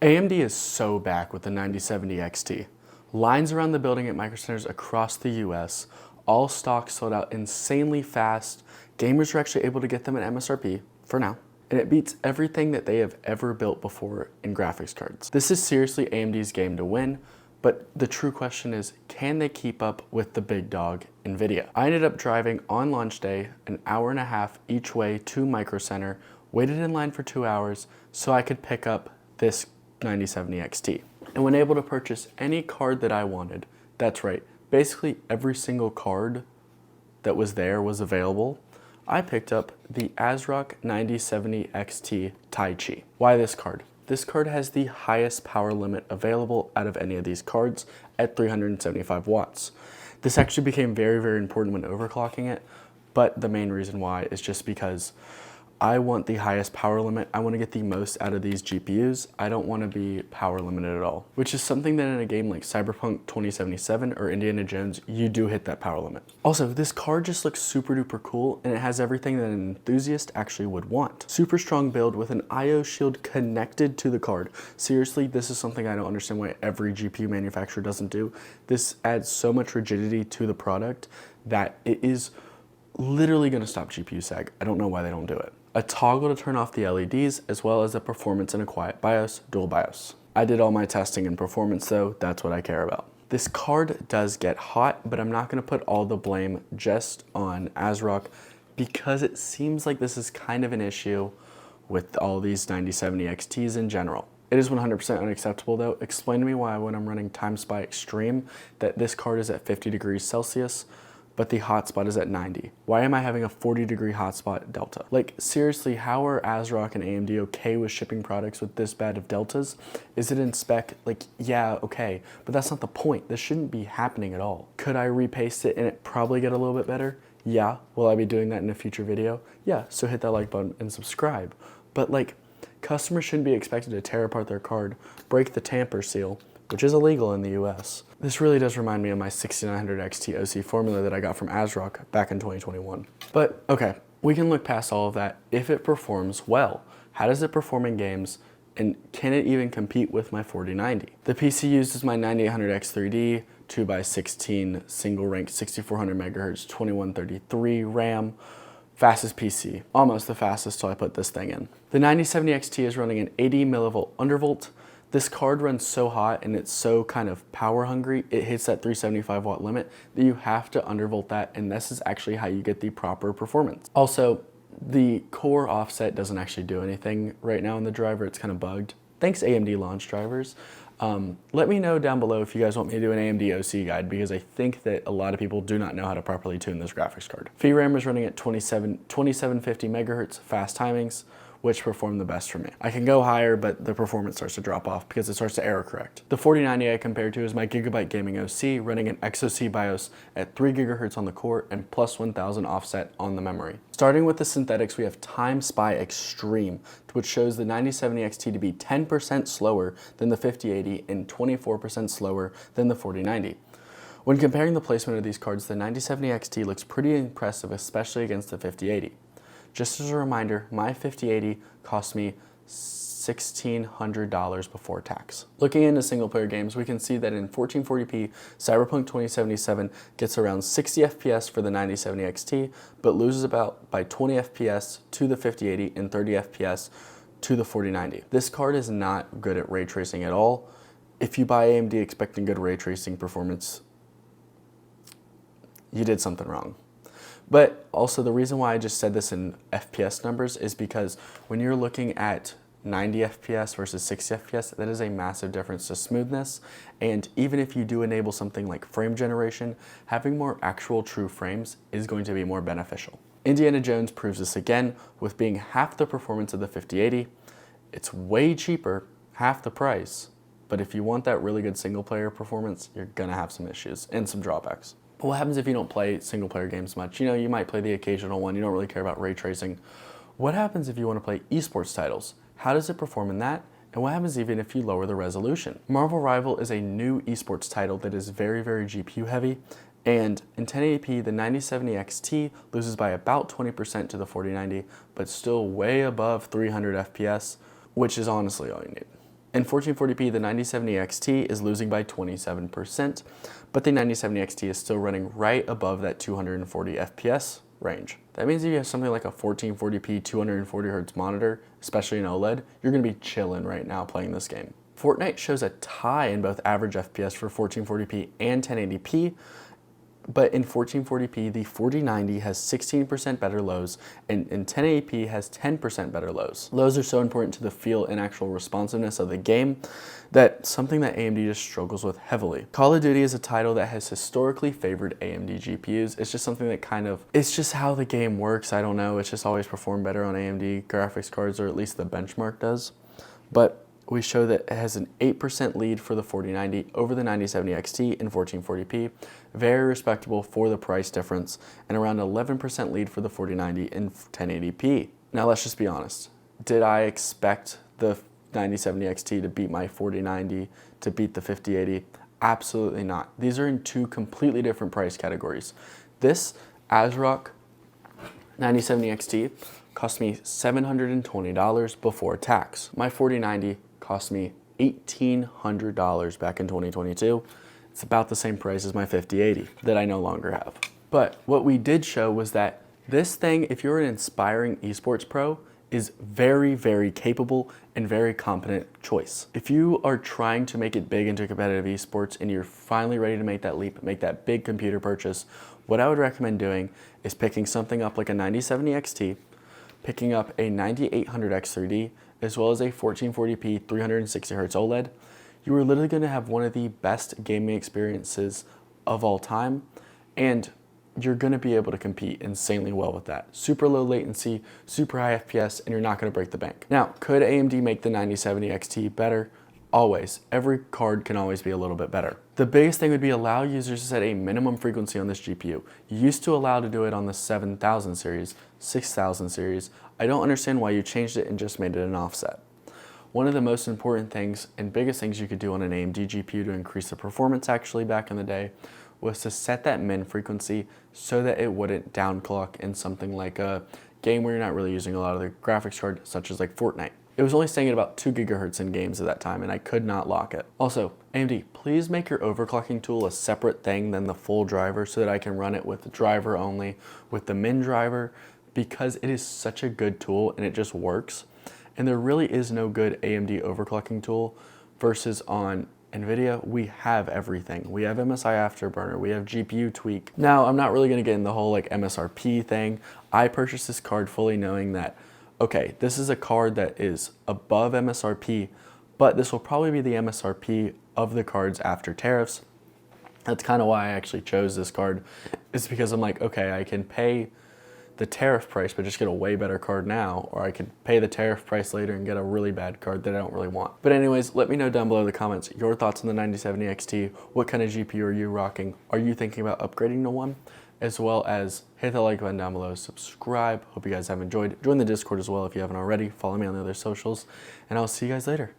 AMD is so back with the 9070 XT. Lines around the building at Micro Centers across the US, all stocks sold out insanely fast. Gamers are actually able to get them at MSRP for now. And it beats everything that they have ever built before in graphics cards. This is seriously AMD's game to win, but the true question is, can they keep up with the big dog, NVIDIA? I ended up driving on launch day an hour and a half each way to Micro Center, waited in line for 2 hours so I could pick up this 9070 XT. And when able to purchase any card that I wanted, that's right, basically every single card that was there was available, I picked up the ASRock 9070 XT Tai Chi. Why this card? This card has the highest power limit available out of any of these cards at 375 watts. This actually became very, very important when overclocking it, but the main reason why is just because I want the highest power limit. I want to get the most out of these GPUs. I don't want to be power limited at all, which is something that in a game like Cyberpunk 2077 or Indiana Jones, you do hit that power limit. Also, this card just looks super duper cool and it has everything that an enthusiast actually would want. Super strong build with an IO shield connected to the card. Seriously, this is something I don't understand why every GPU manufacturer doesn't do. This adds so much rigidity to the product that it is literally going to stop GPU sag. I don't know why they don't do it. A toggle to turn off the LEDs, as well as a performance and a quiet BIOS, dual BIOS. I did all my testing and performance though, that's what I care about. This card does get hot, but I'm not gonna put all the blame just on ASRock because it seems like this is kind of an issue with all these 9070 XTs in general. It is 100% unacceptable though. Explain to me why when I'm running TimeSpy Extreme that this card is at 50 degrees Celsius, but the hotspot is at 90. Why am I having a 40-degree hotspot delta? Like, seriously, how are ASRock and AMD okay with shipping products with this bad of deltas? Is it in spec? Like, yeah, okay, but that's not the point. This shouldn't be happening at all. Could I repaste it and it probably get a little bit better? Yeah. Will I be doing that in a future video? Yeah, so hit that like button and subscribe. But like, customers shouldn't be expected to tear apart their card, break the tamper seal, which is illegal in the US. This really does remind me of my 6900 XT OC formula that I got from ASRock back in 2021. But okay, we can look past all of that. If it performs well, how does it perform in games, and can it even compete with my 4090? The PC used is my 9800X3D, 2x16 single rank 6400 megahertz 2133 RAM. Fastest PC, almost the fastest till I put this thing in. The 9070 XT is running an 80 millivolt undervolt. This card runs so hot and it's so kind of power hungry, it hits that 375 watt limit that you have to undervolt that, and this is actually how you get the proper performance. Also, the core offset doesn't actually do anything right now in the driver, it's kind of bugged. Thanks AMD launch drivers. Let me know down below if you guys want me to do an AMD OC guide, because I think that a lot of people do not know how to properly tune this graphics card. VRAM is running at 2750 megahertz, fast timings, which perform the best for me. I can go higher, but the performance starts to drop off because it starts to error correct. The 4090 I compared to is my Gigabyte Gaming OC running an XOC BIOS at 3 gigahertz on the core and plus 1000 offset on the memory. Starting with the synthetics, we have TimeSpy Extreme, which shows the 9070 XT to be 10% slower than the 5080 and 24% slower than the 4090. When comparing the placement of these cards, the 9070 XT looks pretty impressive, especially against the 5080. Just as a reminder, my 5080 cost me $1,600 before tax. Looking into single player games, we can see that in 1440p, Cyberpunk 2077 gets around 60 FPS for the 9070 XT, but loses about by 20 FPS to the 5080 and 30 FPS to the 4090. This card is not good at ray tracing at all. If you buy AMD expecting good ray tracing performance, you did something wrong. But also the reason why I just said this in FPS numbers is because when you're looking at 90 FPS versus 60 FPS, that is a massive difference to smoothness. And even if you do enable something like frame generation, having more actual true frames is going to be more beneficial. Indiana Jones proves this again with being half the performance of the 5080. It's way cheaper, half the price. But if you want that really good single player performance, you're gonna have some issues and some drawbacks. But what happens if you don't play single player games much? You know, you might play the occasional one, you don't really care about ray tracing. What happens if you want to play esports titles? How does it perform in that? And what happens even if you lower the resolution? Marvel Rival is a new esports title that is very, very GPU heavy. And in 1080p, the 9070 XT loses by about 20% to the 4090, but still way above 300 FPS, which is honestly all you need. In 1440p, the 9070 XT is losing by 27%, but the 9070 XT is still running right above that 240 FPS range. That means if you have something like a 1440p 240Hz monitor, especially an OLED, you're gonna be chilling right now playing this game. Fortnite shows a tie in both average FPS for 1440p and 1080p, but in 1440p, the 4090 has 16% better lows, and in 1080p has 10% better lows. Lows are so important to the feel and actual responsiveness of the game that something that AMD just struggles with heavily. Call of Duty is a title that has historically favored AMD GPUs. It's just something that it's just how the game works. I don't know, it's just always performed better on AMD graphics cards, or at least the benchmark does. But we show that it has an 8% lead for the 4090 over the 9070 XT in 1440p, very respectable for the price difference, and around 11% lead for the 4090 in 1080p. Now let's just be honest. Did I expect the 9070 XT to beat my 4090, to beat the 5080? Absolutely not. These are in two completely different price categories. This ASRock 9070 XT cost me $720 before tax. My 4090 cost me $1,800 back in 2022. It's about the same price as my 5080 that I no longer have. But what we did show was that this thing, if you're an aspiring esports pro, is very, very capable and very competent choice. If you are trying to make it big into competitive esports and you're finally ready to make that leap, make that big computer purchase, what I would recommend doing is picking something up like a 9070 XT, picking up a 9800X3D, as well as a 1440p 360Hz OLED. You are literally going to have one of the best gaming experiences of all time, and you're going to be able to compete insanely well with that. Super low latency, super high FPS, and you're not going to break the bank. Now, could AMD make the 9070 XT better? Always. Every card can always be a little bit better. The biggest thing would be allow users to set a minimum frequency on this GPU. You used to allow to do it on the 7000 series, 6000 series. I don't understand why you changed it and just made it an offset. One of the most important things and biggest things you could do on an AMD GPU to increase the performance actually back in the day was to set that min frequency so that it wouldn't downclock in something like a game where you're not really using a lot of the graphics card, such as like Fortnite. It was only staying at about 2 gigahertz in games at that time, and I could not lock it. Also, AMD, please make your overclocking tool a separate thing than the full driver so that I can run it with the driver only, with the min driver, because it is such a good tool and it just works. And there really is no good AMD overclocking tool versus on NVIDIA, we have everything. We have MSI Afterburner, we have GPU tweak. Now, I'm not really gonna get in the whole like MSRP thing. I purchased this card fully knowing that, okay, this is a card that is above MSRP, but this will probably be the MSRP of the cards after tariffs. That's kind of why I actually chose this card, is because I'm like, okay, I can pay the tariff price but just get a way better card now, or I could pay the tariff price later and get a really bad card that I don't really want. But anyways, let me know down below in the comments your thoughts on the 9070 XT. What kind of GPU are you rocking? Are you thinking about upgrading to one? As well as hit the like button down below, subscribe. Hope you guys have enjoyed. Join the Discord as well if you haven't already. Follow me on the other socials, and I'll see you guys later.